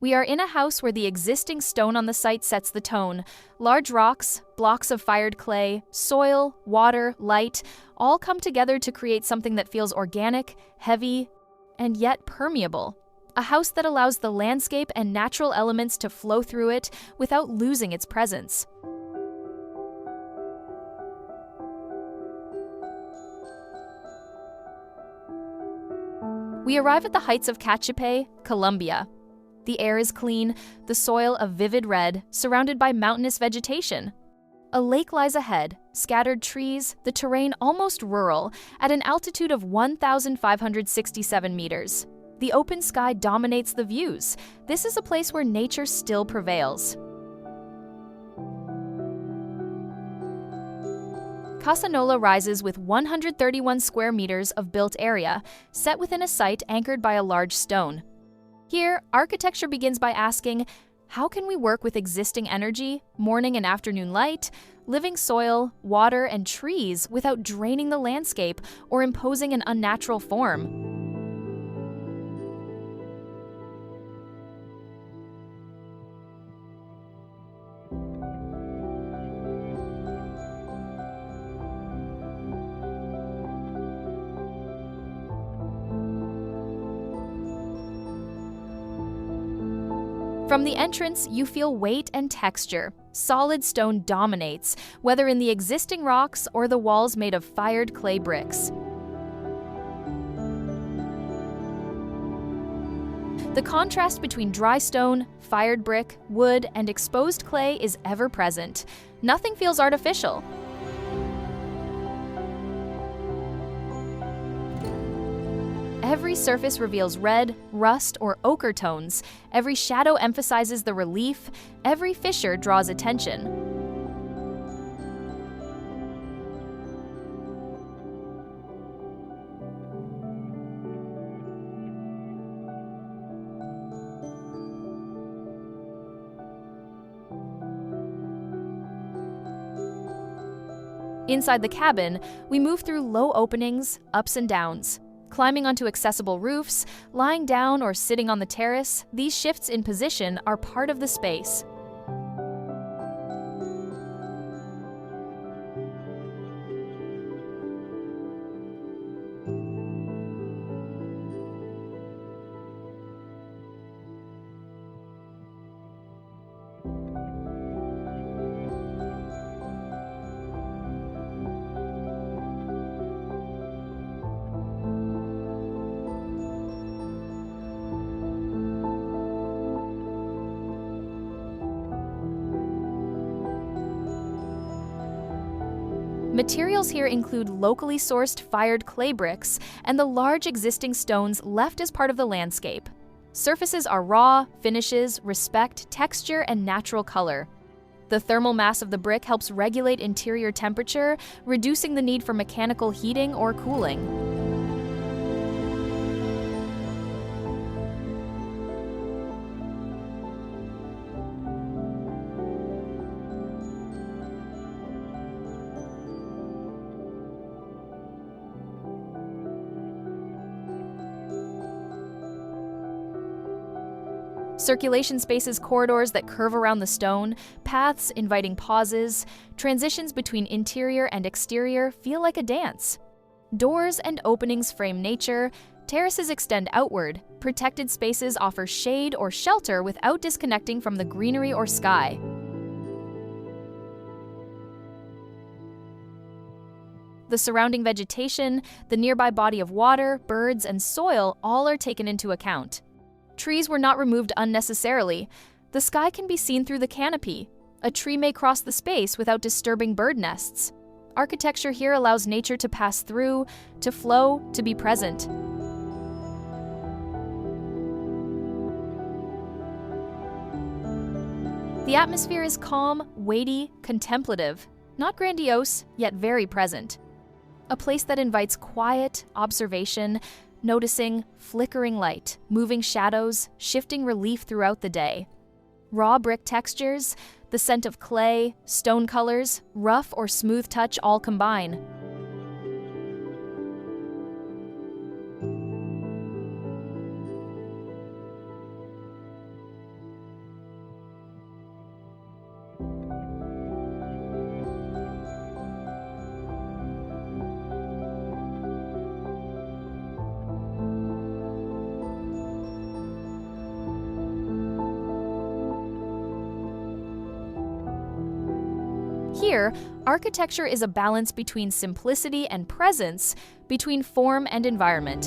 We are in a house where the existing stone on the site sets the tone. Large rocks, blocks of fired clay, soil, water, light, all come together to create something that feels organic, heavy, and yet permeable. A house that allows the landscape and natural elements to flow through it without losing its presence. We arrive at the heights of Cachipay, Colombia. The air is clean, the soil a vivid red, surrounded by mountainous vegetation. A lake lies ahead, scattered trees, the terrain almost rural, at an altitude of 1,567 meters. The open sky dominates the views. This is a place where nature still prevails. Casa Nola rises with 131 square meters of built area, set within a site anchored by a large stone. Here, architecture begins by asking, how can we work with existing energy, morning and afternoon light, living soil, water, and trees without draining the landscape or imposing an unnatural form? From the entrance, you feel weight and texture. Solid stone dominates, whether in the existing rocks or the walls made of fired clay bricks. The contrast between dry stone, fired brick, wood, and exposed clay is ever present. Nothing feels artificial. Every surface reveals red, rust, or ochre tones. Every shadow emphasizes the relief. Every fissure draws attention. Inside the cabin, we move through low openings, ups and downs. Climbing onto accessible roofs, lying down or sitting on the terrace, these shifts in position are part of the space. Materials here include locally sourced fired clay bricks and the large existing stones left as part of the landscape. Surfaces are raw, finishes respect texture and natural color. The thermal mass of the brick helps regulate interior temperature, reducing the need for mechanical heating or cooling. Circulation spaces corridors that curve around the stone, paths inviting pauses, transitions between interior and exterior feel like a dance. Doors and openings frame nature, terraces extend outward, protected spaces offer shade or shelter without disconnecting from the greenery or sky. The surrounding vegetation, the nearby body of water, birds, and soil all are taken into account. Trees were not removed unnecessarily. The sky can be seen through the canopy. A tree may cross the space without disturbing bird nests. Architecture here allows nature to pass through, to flow, to be present. The atmosphere is calm, weighty, contemplative, not grandiose, yet very present. A place that invites quiet, observation, noticing flickering light, moving shadows, shifting relief throughout the day. Raw brick textures, the scent of clay, stone colors, rough or smooth touch all combine. Here, architecture is a balance between simplicity and presence, between form and environment.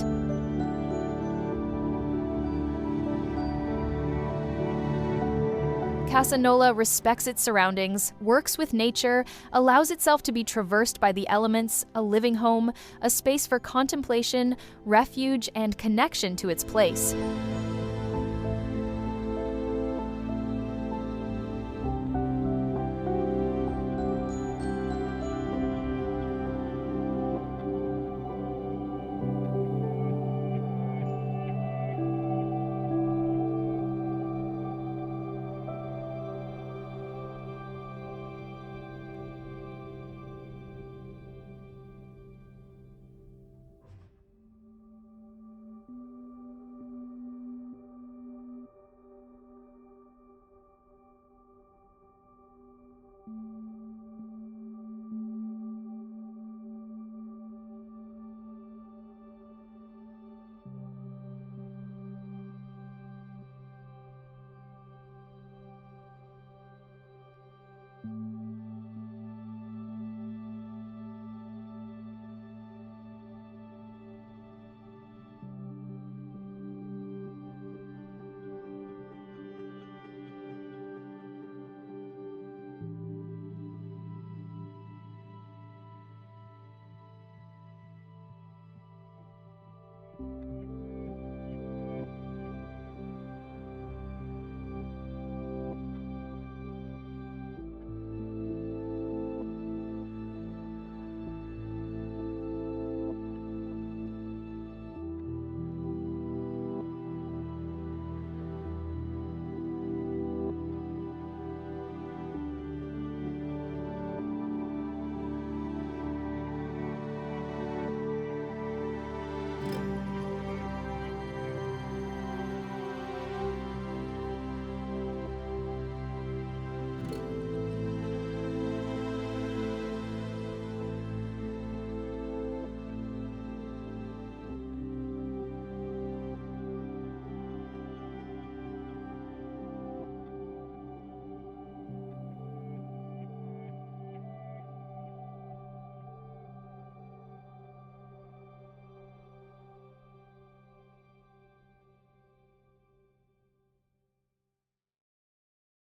Casa Nola respects its surroundings, works with nature, allows itself to be traversed by the elements, a living home, a space for contemplation, refuge, and connection to its place.